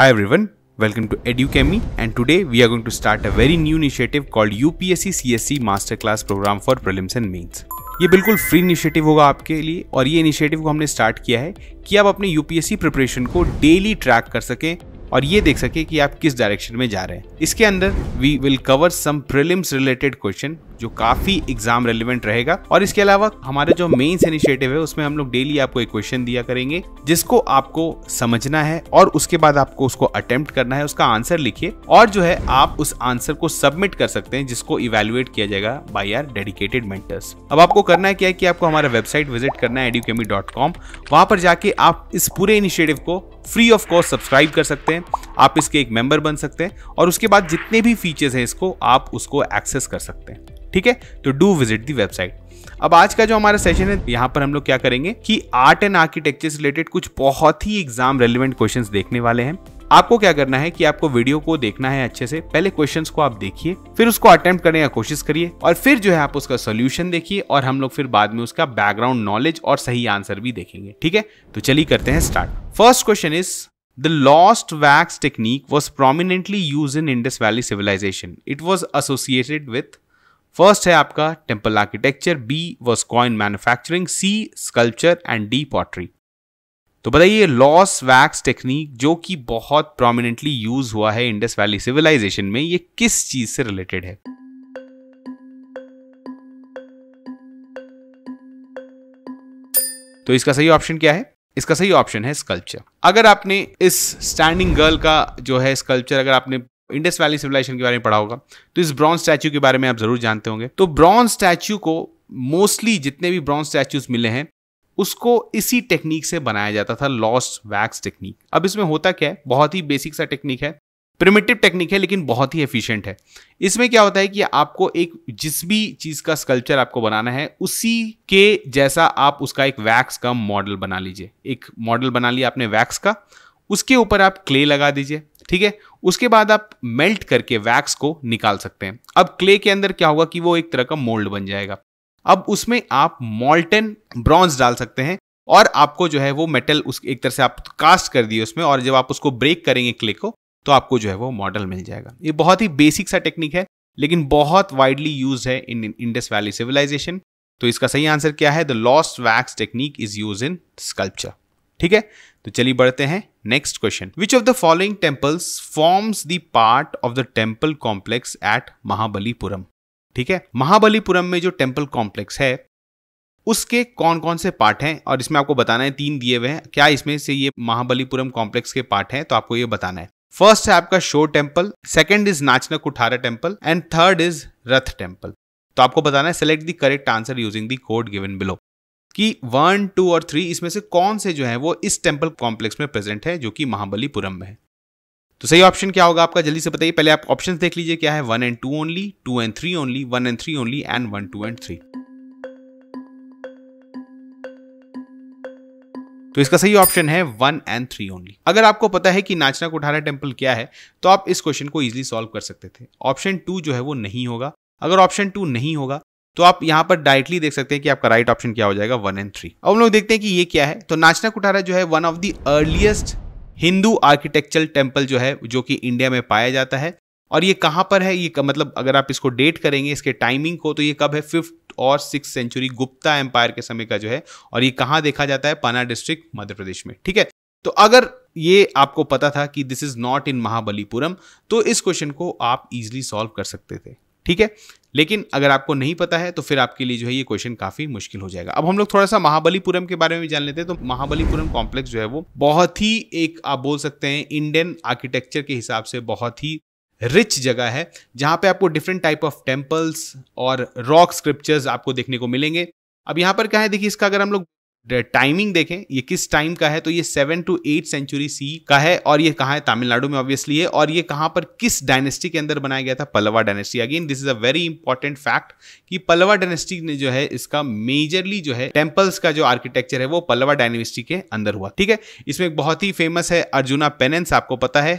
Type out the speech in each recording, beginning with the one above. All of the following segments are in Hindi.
Hi everyone, welcome to EduChemy and today we are going to start a very new initiative called UPSC CSC Masterclass Program for Prelims and Mains। ये बिल्कुल फ्री इनिशिएटिव होगा आपके लिए और ये इनिशिएटिव को हमने स्टार्ट किया है कि आप अपने यूपीएससी प्रिपरेशन को डेली ट्रैक कर सकें और ये देख सके कि आप किस डायरेक्शन में जा रहे हैं। इसके अंदर we will cover some prelims related question जो काफी एग्जाम रेलिवेंट रहेगा और इसके अलावा हमारे जो मेंस इनिशिएटिव है उसमें हम लोग डेली आपको एक क्वेश्चन दिया करेंगे जिसको आपको समझना है और उसके बाद आपको उसको अटेम्प्ट करना है, उसका आंसर लिखिए और जो है आप उस आंसर को सबमिट कर सकते हैं जिसको इवैल्यूएट किया जाएगा बाय आवर डेडिकेटेड मेंटर्स। अब आपको करना है क्या है कि आपको हमारा वेबसाइट विजिट करना है educhemy.com। वहां पर जाके आप इस पूरे इनिशिएटिव को फ्री ऑफ कॉस्ट सब्सक्राइब कर सकते हैं, आप इसके एक मेंबर बन सकते हैं और उसके बाद जितने भी फीचर्स हैं इसको आप उसको एक्सेस कर सकते हैं। ठीक है, तो डू विजिट दी वेबसाइट। अब आज का जो हमारा सेशन है यहाँ पर हम लोग क्या करेंगे कि आर्ट एंड आर्किटेक्चर से रिलेटेड कुछ बहुत ही एग्जाम रेलिवेंट क्वेश्चंस देखने वाले हैं। आपको क्या करना है कि आपको वीडियो को देखना है अच्छे से, पहले क्वेश्चंस को आप देखिए, फिर उसको अटेम्प्ट करने का कोशिश करिए और फिर जो है आप उसका सोल्यूशन देखिए और हम लोग फिर बाद में उसका बैकग्राउंड नॉलेज और सही आंसर भी देखेंगे। ठीक है, तो चलिए करते हैं start. First question is The lost wax technique was prominently used in Indus Valley civilization. It was associated with first है आपका temple architecture, B was coin manufacturing, C sculpture and D pottery। तो बताइए लॉस्ट वैक्स टेक्निक जो कि बहुत प्रोमिनेंटली यूज हुआ है इंडस वैली सिविलाइजेशन में, ये किस चीज से रिलेटेड है? तो इसका सही ऑप्शन क्या है? इसका सही ऑप्शन है स्कल्पचर। अगर आपने इस स्टैंडिंग गर्ल का जो है स्कल्पचर अगर आपने इंडस वैली सिविलाइजेशन के बारे में पढ़ा होगा तो इस ब्रॉन्ज स्टैच्यू के बारे में आप जरूर जानते होंगे। तो ब्रॉन्ज स्टैच्यू को मोस्टली जितने भी ब्रॉन्ज स्टैच्यूज मिले हैं उसको इसी टेक्निक से बनाया जाता था, लॉस्ट वैक्स टेक्निक। अब इसमें होता क्या है, बहुत ही बेसिक सा टेक्निक है, प्रिमिटिव टेक्निक है लेकिन बहुत ही एफिशिएंट है। इसमें क्या होता है कि आपको एक जिस भी चीज का स्कल्पचर आपको बनाना है उसी के जैसा आप उसका एक वैक्स का मॉडल बना लीजिए। एक मॉडल बना लिया आपने वैक्स का, उसके ऊपर आप क्ले लगा दीजिए। ठीक है, उसके बाद आप मेल्ट करके वैक्स को निकाल सकते हैं। अब क्ले के अंदर क्या होगा कि वो एक तरह का मोल्ड बन जाएगा। अब उसमें आप मॉल्टन ब्रॉन्ज डाल सकते हैं और आपको जो है वो मेटल उस एक तरह से आप कास्ट कर दिए उसमें और जब आप उसको ब्रेक करेंगे क्ले को तो आपको जो है वो मॉडल मिल जाएगा। ये बहुत ही बेसिक सा टेक्निक है लेकिन बहुत वाइडली यूज्ड है इन इंडस वैली सिविलाइजेशन। तो इसका सही आंसर क्या है? The lost wax technique is used in sculpture. ठीक है, तो चलिए बढ़ते हैं next question. Which of the following temples forms the part of the temple complex at Mahabalipuram? ठीक है, महाबलीपुरम में जो टेम्पल कॉम्प्लेक्स है उसके कौन कौन से पार्ट हैं और इसमें आपको बताना है, 3 दिए हुए हैं। क्या इसमें से ये महाबलीपुरम कॉम्प्लेक्स के पार्ट हैं? तो आपको ये बताना है। फर्स्ट है आपका शोर टेम्पल, सेकंड इज नाचना Kuthara temple and third is Rath temple. तो आपको बताना है select the correct answer using the code given below कि 1, 2 और 3 इसमें से कौन से जो है वो इस टेम्पल कॉम्प्लेक्स में प्रेजेंट है जो कि महाबलीपुरम में है। तो सही ऑप्शन क्या होगा आपका? जल्दी से बताइए। पहले आप ऑप्शंस देख लीजिए क्या है। 1 and 2 only, 2 and 3 only, 1 and 3 only and 1, 2 and 3। तो इसका सही ऑप्शन है 1 and 3 ओनली। अगर आपको पता है कि नाचना कुठारा टेम्पल क्या है तो आप इस क्वेश्चन को इजीली सॉल्व कर सकते थे। ऑप्शन 2 जो है वो नहीं होगा। अगर ऑप्शन 2 नहीं होगा तो आप यहां पर डायरेक्टली देख सकते हैं कि आपका राइट ऑप्शन क्या हो जाएगा, 1 and 3। अब हम लोग देखते हैं कि ये क्या है। तो नाचना कुठारा जो है one of the earliest Hindu architectural temple जो है जो कि इंडिया में पाया जाता है और ये कहां पर है, ये मतलब अगर आप इसको डेट करेंगे इसके टाइमिंग को तो ये कब है, 5th और 6th सेंचुरी गुप्ता एम्पायर के समय का जो है और ये कहां देखा जाता है, पना डिस्ट्रिक्ट मध्य प्रदेश में। ठीक है, तो अगर ये आपको पता था कि this is not in Mahabalipuram तो इस क्वेश्चन को आप इजीली सॉल्व कर सकते थे। ठीक है, लेकिन अगर आपको नहीं पता है तो फिर आपके लिए जो है ये क्वेश्चन काफी मुश्किल हो जाएगा। अब हम लोग थोड़ा सा महाबलीपुरम के बारे में भी जान लेते हैं। तो महाबलीपुरम कॉम्प्लेक्स जो है वो बहुत ही एक आप बोल सकते हैं इंडियन आर्किटेक्चर के हिसाब से बहुत ही रिच जगह है जहां पे आपको डिफरेंट टाइप ऑफ टेम्पल्स और रॉक स्क्रिप्चर्स आपको देखने को मिलेंगे। अब यहाँ पर क्या है, देखिए इसका अगर हम लोग टाइमिंग देखें ये किस टाइम का है तो ये 7 to 8 सेंचुरी सी का है और ये कहाँ है, तमिलनाडु में ऑब्वियसली है। और ये कहाँ पर किस डायनेस्टी के अंदर बनाया गया था, Pallava dynasty. Again this is a very important fact कि पल्लवा डायनेस्टी ने जो है इसका मेजरली जो है टेम्पल्स का जो आर्किटेक्चर है वो पल्लवा डायनेस्टी के अंदर हुआ। ठीक है, इसमें एक बहुत ही फेमस है अर्जुना पेनेंस, आपको पता है,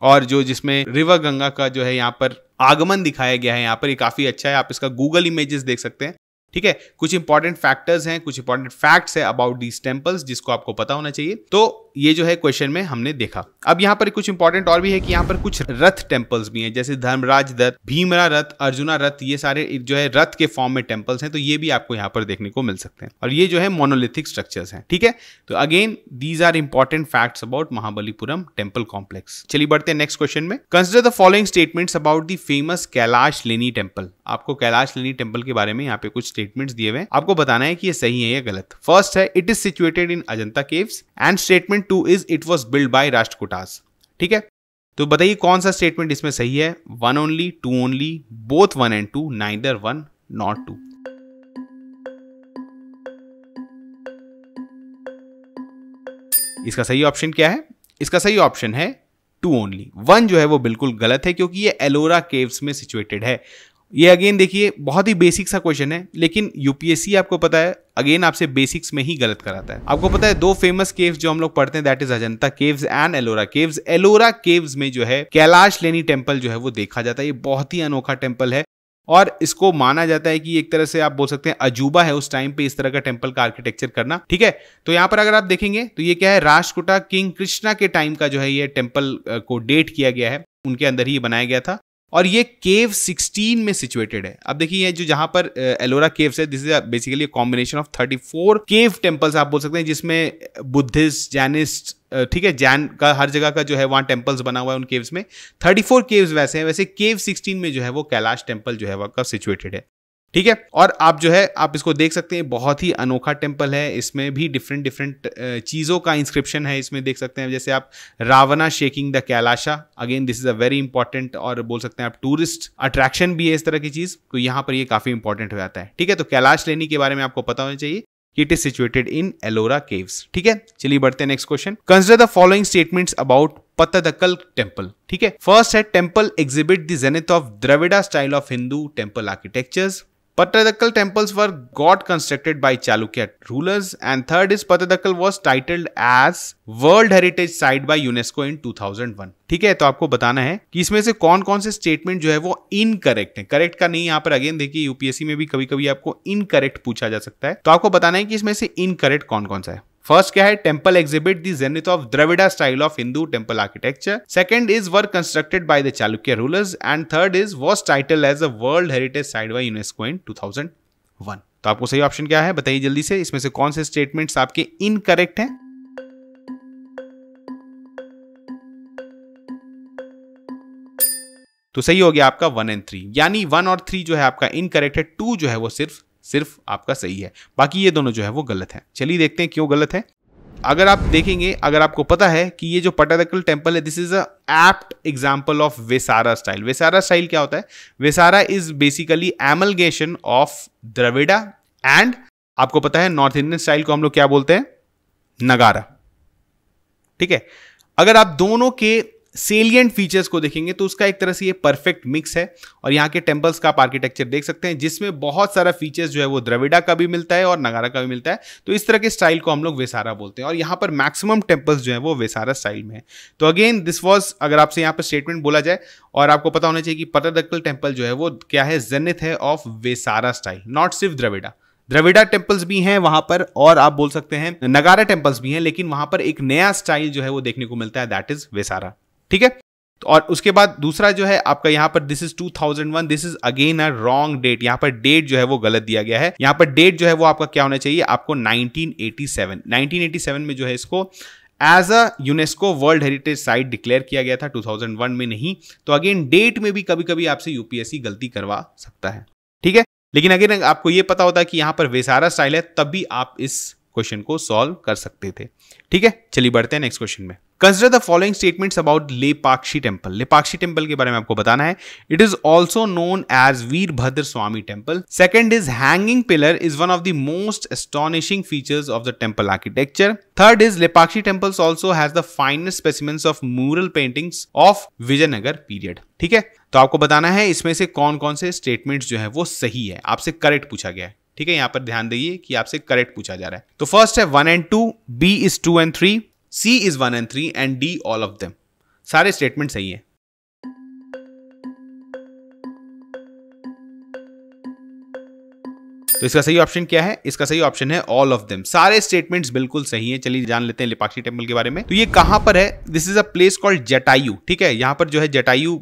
और जो जिसमें रिवर गंगा का जो है यहाँ पर आगमन दिखाया गया है यहाँ पर, ये काफी अच्छा है। आप इसका गूगल इमेजेस देख सकते हैं ठीक है, कुछ इंपॉर्टेंट फैक्टर्स हैं, कुछ इंपॉर्टेंट फैक्ट्स है अबाउट दीज टेम्पल्स जिसको आपको पता होना चाहिए। तो ये जो है क्वेश्चन में हमने देखा। अब यहाँ पर कुछ इंपॉर्टेंट और भी है कि यहाँ पर कुछ रथ टेम्पल्स भी हैं, जैसे धर्मराज रथ, भीमरा रथ, अर्जुना रथ, ये सारे जो है रथ के फॉर्म में टेम्पल्स हैं, तो ये भी आपको यहाँ पर देखने को मिल सकते हैं। और ये जो है मोनोलिथिक स्ट्रक्चर्स हैं। ठीक है, तो again these are important facts about Mahabalipuram temple complex. चलिए बढ़ते हैं नेक्स्ट क्वेश्चन में। Consider the following statements about the famous Kailash Leni temple. आपको कैलाश लेनी टेम्पल के बारे में यहाँ पे कुछ स्टेटमेंट्स दिए हुए हैं, आपको बताना है कि ये सही है या गलत। फर्स्ट है, it is situated in Ajanta caves, and statement 2 is it was build by Rashtrakutas. ठीक है, तो बताइए कौन सा स्टेटमेंट इसमें सही है। 1 only, 2 only, both 1 and 2, neither 1 not 2। इसका सही ऑप्शन क्या है? इसका सही ऑप्शन है 2 ओनली। 1 जो है वो बिल्कुल गलत है, क्योंकि ये एलोरा केव्स में सिचुएटेड है। ये अगेन देखिए बहुत ही बेसिक सा क्वेश्चन है, लेकिन यूपीएससी आपको पता है अगेन आपसे बेसिक्स में ही गलत कराता है। आपको पता है दो फेमस केव्स जो हम लोग पढ़ते हैं, that is Ajanta caves and Ellora caves. Ellora caves में जो है कैलाश लेनी टेम्पल जो है वो देखा जाता है। ये बहुत ही अनोखा टेम्पल है और इसको माना जाता है कि एक तरह से आप बोल सकते हैं अजूबा है उस टाइम पे इस तरह का टेम्पल का आर्किटेक्चर करना। ठीक है, तो यहाँ पर अगर आप देखेंगे तो ये क्या है, राष्ट्रकूटा किंग कृष्णा के टाइम का जो है ये टेम्पल को डेट किया गया है, उनके अंदर ही बनाया गया था। और ये केव 16 में सिचुएटेड है। अब देखिए ये जो जहां पर एलोरा केव्स है, this is basically combination of 34 cave temples आप बोल सकते हैं, जिसमें बुद्धिस्ट, जैनिस्ट, ठीक है, जैन का हर जगह का जो है वहां टेम्पल्स बना हुआ है उन केव्स में। 34 केव्स वैसे हैं, वैसे केव 16 में जो है वो कैलाश टेम्पल जो है वह सिचुएटेड है। ठीक है, और आप जो है आप इसको देख सकते हैं, बहुत ही अनोखा टेम्पल है। इसमें भी डिफरेंट चीज़ों का इंस्क्रिप्शन है, इसमें देख सकते हैं। जैसे आप Ravana shaking the Kailasha, again this is a very important और बोल सकते हैं आप टूरिस्ट अट्रैक्शन भी है इस तरह की चीज़, तो यहाँ पर ये काफ़ी इंपॉर्टेंट हो जाता है। ठीक है, तो कैलाश लेनी के बारे में आपको पता होना चाहिए कि it is situated in Ellora caves. ठीक है, चलिए बढ़ते हैं next question. Consider the following statements about Pattadakal temple. ठीक है, फर्स्ट है, temple exhibit the zenith of Dravida style of Hindu temple architectures. Pattadakal temples were got constructed by Chalukya rulers, and third is Pattadakal was titled as World Heritage Site by UNESCO in 2001. ठीक है, तो आपको बताना है कि इसमें से कौन कौन से स्टेटमेंट जो है वो इनकरेक्ट है। करेक्ट का नहीं, यहाँ पर अगेन देखिए यूपीएससी में भी कभी कभी आपको इनकरेक्ट पूछा जा सकता है, तो आपको बताना है कि इसमें से इनकरेक्ट कौन कौन सा है। फर्स्ट क्या है, temple exhibit the zenith of Dravida style of Hindu temple architecture. Second is were constructed by the Chalukya rulers, and third is was title as a world heritage site by UNESCO in 2001। तो आपको सही ऑप्शन क्या है बताइए जल्दी से, इसमें से कौन से स्टेटमेंट्स आपके इनकरेक्ट हैं। तो सही हो गया आपका 1 और 3, यानी 1 और 3 जो है आपका इनकरेक्ट है, 2 जो है वो सिर्फ आपका सही है, बाकी ये दोनों जो है वो गलत है। चलिए देखते हैं क्यों गलत है। अगर आप देखेंगे, अगर आपको पता है कि ये जो पट्टादकल टेम्पल है, this is a apt example of Vesara style. Vesara style क्या होता है? Vesara is basically amalgamation of Dravida and आपको पता है नॉर्थ इंडियन स्टाइल को हम लोग क्या बोलते हैं? नगारा। ठीक है, अगर आप दोनों के सेलिएंट फीचर्स को देखेंगे तो उसका एक तरह से ये परफेक्ट मिक्स है। और यहाँ के टेम्पल्स का आप आर्किटेक्चर देख सकते हैं, जिसमें बहुत सारा फीचर्स जो है वो द्रविड़ा का भी मिलता है और नगारा का भी मिलता है। तो इस तरह के स्टाइल को हम लोग वेसारा बोलते हैं, और यहाँ पर मैक्सिमम टेम्पल्स जो है वो वेसारा स्टाइल में है। तो अगेन दिस वाज, अगर आपसे यहाँ पर स्टेटमेंट बोला जाए, और आपको पता होना चाहिए कि पट्टादकल टेम्पल जो है वो क्या है, जेनिथ है ऑफ वेसारा स्टाइल, नॉट सिर्फ द्रविड़ा। द्रविड़ा टेम्पल्स भी हैं वहां पर, और आप बोल सकते हैं नगारा टेम्पल्स भी हैं, लेकिन वहां पर एक नया स्टाइल जो है वो देखने को मिलता है, दैट इज वेसारा। ठीक है, और उसके बाद दूसरा जो है आपका यहाँ पर this is 2001, this is again a wrong date. यहाँ पर डेट जो है वो गलत दिया गया है। यहाँ पर डेट जो है वो आपका क्या होना चाहिए, आपको 1987 में जो है इसको as a UNESCO world heritage site declare किया गया था, 2001 में नहीं। तो अगेन डेट में भी कभी कभी आपसे यूपीएससी गलती करवा सकता है। ठीक है, लेकिन अगेन आपको ये पता होता है कि यहाँ पर वेसारा स्टाइल है, तब भी आप इस क्वेश्चन को सॉल्व कर सकते थे। ठीक है, चलिए बढ़ते हैं नेक्स्ट क्वेश्चन में। Consider the following statements about Lepakshi temple. Lepakshi temple के बारे में आपको बताना है। It is also known as Veerabhadra Swami temple. Second is hanging pillar is one of the most astonishing features of the temple architecture. Third is Lepakshi temples also has the finest specimens of mural paintings of Vijayanagar period. ठीक है, तो आपको बताना है इसमें से कौन कौन से स्टेटमेंट्स जो है वो सही है, आपसे करेक्ट पूछा गया है। ठीक है, यहां पर ध्यान दीजिए कि आपसे करेक्ट पूछा जा रहा है। तो फर्स्ट है 1 and 2, B is 2 and 3, C is 1 and 3 and D all of them. सारे स्टेटमेंट सही है। तो इसका सही ऑप्शन क्या है? इसका सही ऑप्शन है ऑल ऑफ देम। सारे स्टेटमेंट्स बिल्कुल सही है। चलिए जान लेते हैं लेपाक्षी टेम्पल के बारे में। तो ये कहां पर है? This is a place called Jatayu, ठीक है। यहाँ पर जो है जटायु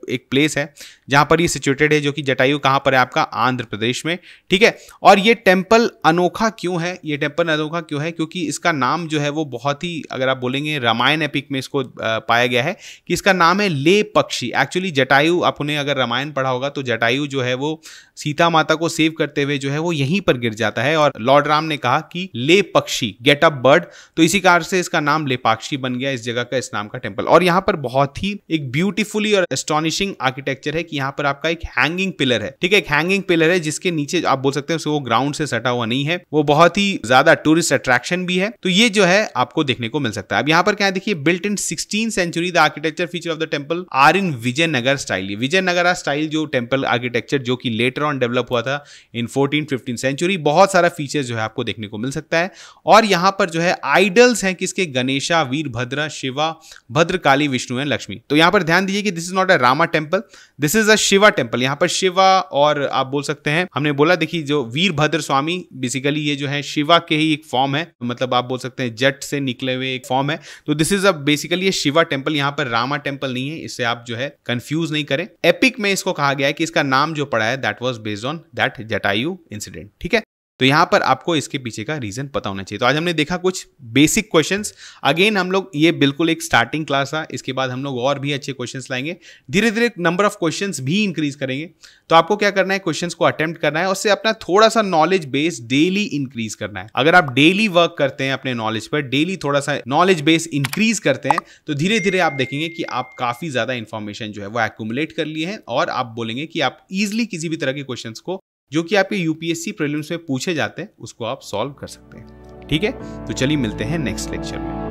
एक प्लेस है जहां पर ये सिचुएटेड है, जो कि जटायु कहां पर है? आपका आंध्र प्रदेश में, ठीक है। और ये टेम्पल अनोखा क्यों है? ये टेम्पल अनोखा क्यों है? क्योंकि इसका नाम जो है वो बहुत ही, अगर आप बोलेंगे रामायण एपिक में इसको पाया गया है कि इसका नाम है ले पक्षी। एक्चुअली जटायु, आपने अगर रामायण पढ़ा होगा तो जटायु जो है वो सीता माता को सेव करते हुए जो है वो यहीं पर गिर जाता है और लॉर्ड राम ने कहा कि ले पक्षी, गेट अप बर्ड, तो इसी कारण से इसका नाम लेपाक्षी बन गया, इस जगह का, इस नाम का टेम्पल। और यहाँ पर बहुत ही एक ब्यूटीफुली और एस्टॉनिशिंग आर्किटेक्चर है कि यहाँ पर आपका एक हैंगिंग पिलर है, ठीक है। एक हैंगिंग पिलर है जिसके नीचे आप बोल सकते हैं वो ग्राउंड से सटा हुआ नहीं है, वो बहुत ही ज्यादा टूरिस्ट अट्रैक्शन भी है। तो ये जो है आपको देखने को मिल सकता है। अब यहाँ पर क्या है देखिए, built in 16th century the architecture feature of the temple are in Vijayanagar style. Vijayanagar style जो टेम्पल आर्किटेक्चर जो कि लेटर ऑन डेवलप हुआ था इन 14th-15th सेंचुरी, बहुत सारा फीचर्स जो है आपको देखने को मिल सकता है। और यहां पर जो है आइडल्स हैं किसके? गणेशा, वीरभद्र, शिवा, भद्रकाली, विष्णु एंड लक्ष्मी। तो यहां पर ध्यान दीजिए कि this is not a Rama temple, this is a Shiva temple. यहां पर शिवा और आप बोल सकते हैं, हमने बोला देखिए जो वीरभद्र स्वामी बेसिकली ये जो है शिवा के ही एक फॉर्म है, मतलब आप बोल सकते हैं जट से निकले हुए एक फॉर्म है। तो this is a basically Shiva temple, यहां पर रामा टेम्पल नहीं है, इससे आप जो है कंफ्यूज नहीं करें। एपिक में इसको कहा गया है कि इसका नाम जो पड़ा है that was based on that Jatayu incident, ठीक है। तो यहां पर आपको इसके पीछे का रीजन पता होना चाहिए। तो आज हमने देखा कुछ बेसिक क्वेश्चंस। अगेन हम लोग, ये बिल्कुल एक स्टार्टिंग क्लास था, इसके बाद हम लोग और भी अच्छे क्वेश्चंस लाएंगे, धीरे धीरे नंबर ऑफ क्वेश्चंस भी इंक्रीज करेंगे। तो आपको क्या करना है, क्वेश्चंस को अटेम्प्ट करना है, उससे अपना थोड़ा सा नॉलेज बेस डेली इंक्रीज करना है। अगर आप डेली वर्क करते हैं अपने नॉलेज पर, डेली थोड़ा सा नॉलेज बेस इंक्रीज करते हैं, तो धीरे धीरे आप देखेंगे कि आप काफी ज्यादा इंफॉर्मेशन जो है वो एक्यूमुलेट कर लिए हैं और आप बोलेंगे कि आप इजिली किसी भी तरह के क्वेश्चंस को जो कि आपके यूपीएससी प्रीलिम्स में पूछे जाते हैं उसको आप सॉल्व कर सकते हैं, ठीक है। तो चलिए मिलते हैं नेक्स्ट लेक्चर में।